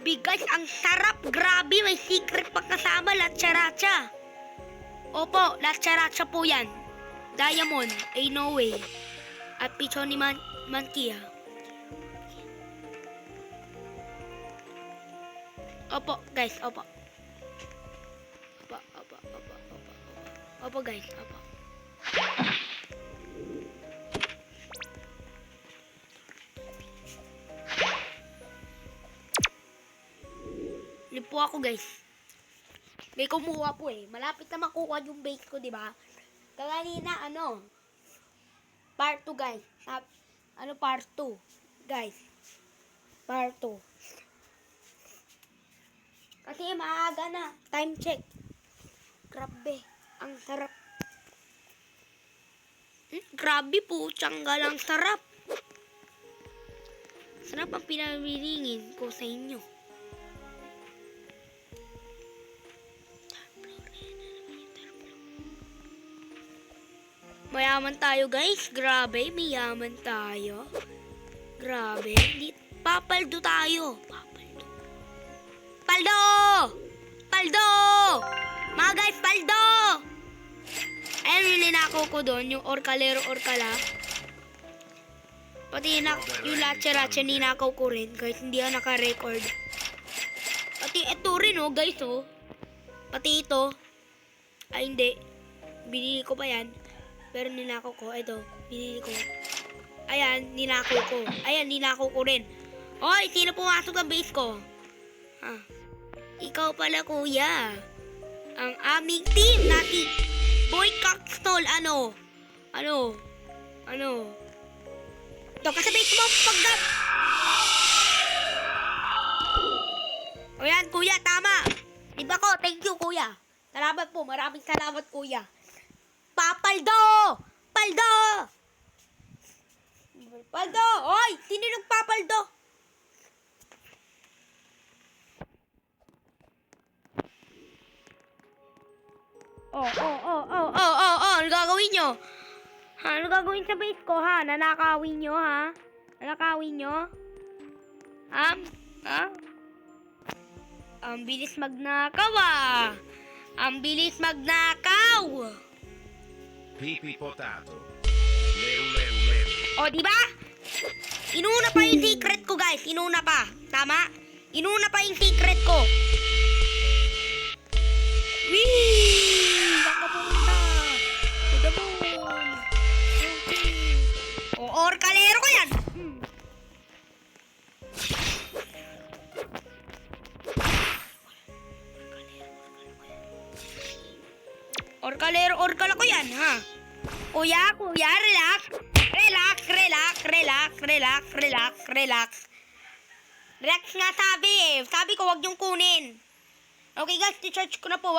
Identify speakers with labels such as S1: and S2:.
S1: Grabe guys, ang sarap. Grabe, may secret pa kasama. Latcha-ratcha. Opo, latcha-ratcha po yan. Diamond, no way. At pichon ni Mankia. Opo guys, opo. Opo guys, opo. Po ako guys. May kumuha po eh. Malapit na makuha yung base ko, di ba? Kanina part 2 guys. Part 2 guys. Part 2. Kasi maaga na. Time check. Grabe. Ang sarap. Grabe po. Tiyanggal ang sarap. Sarap ang pinabilingin ko sa inyo. Mayaman tayo guys. Grabe, mayaman tayo. Grabe. Papaldo tayo. Papaldo. Paldo! Paldo! Mga guys, paldo! Ayun yung linakaw ko doon. Yung orkalero-orkala. Pati yung latcha-ratcha ninakaw ko rin. Guys, hindi ako naka-record. Pati ito rin oh guys oh. Pati ito. Ay hindi. Binili ko pa yan. Pero ninakaw ko. Ito, binili ko. Ayan, ninakaw ko. Ayan, ninakaw ko rin. Hoy, sino pumasok ang base ko? Ikaw pala, kuya. Ang aming team natin. Boy Cockstall, ano? Ito, kasabay ko mga pagdap. O yan, kuya, tama. Diba ko? Thank you, kuya. Salamat po. Maraming salamat, kuya. Papaldo! Paldo! Paldo! Hoy! Sino nagpapaldo? Ano gagawin nyo? Ano gagawin sa base ko, ha? Nanakawin nyo, ha? Nanakawin nyo? Ang bilis magnakaw, ah! Ang bilis magnakaw!
S2: Pipi potato. Leru.
S1: O, diba? Inuna pa yung secret ko, guys. Inuna pa. Tama? Inuna pa yung secret ko. Whee! Baka pumunta. To the moon. O, orkalero ko yan. Orkalero ko yan, ha? Kuya, relax. Relax nga sabi eh. Sabi ko, wag niyong kunin. Okay guys, i-charge ko na po.